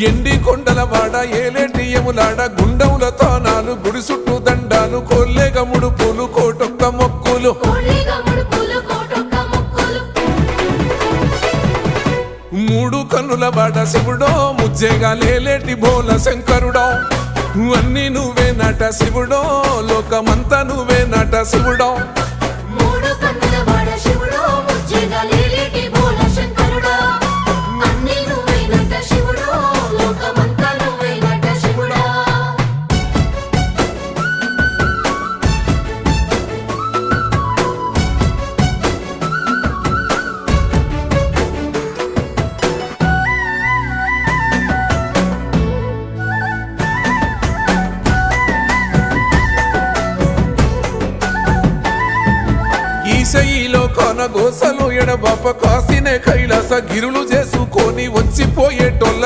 ఎండి కొండల వాడ ఏలేటి యములాడ గుండముల తానాలు గుడి చుట్టూ దండాలు కొల్లేగ ముడుపులు కోటొక్క మొక్కులు మూడు కన్నుల వాడ శివుడో ముజ్జేగా లేలేటి బోల శంకరుడో అన్ని నువ్వే నట శివుడో లోకమంతా నువ్వే నట శివుడో ఈశయిలో కొన గోసలు ఎడబాప కాసినే కైలాస గిరులు చేసుకొని వచ్చిపోయేటోళ్ళ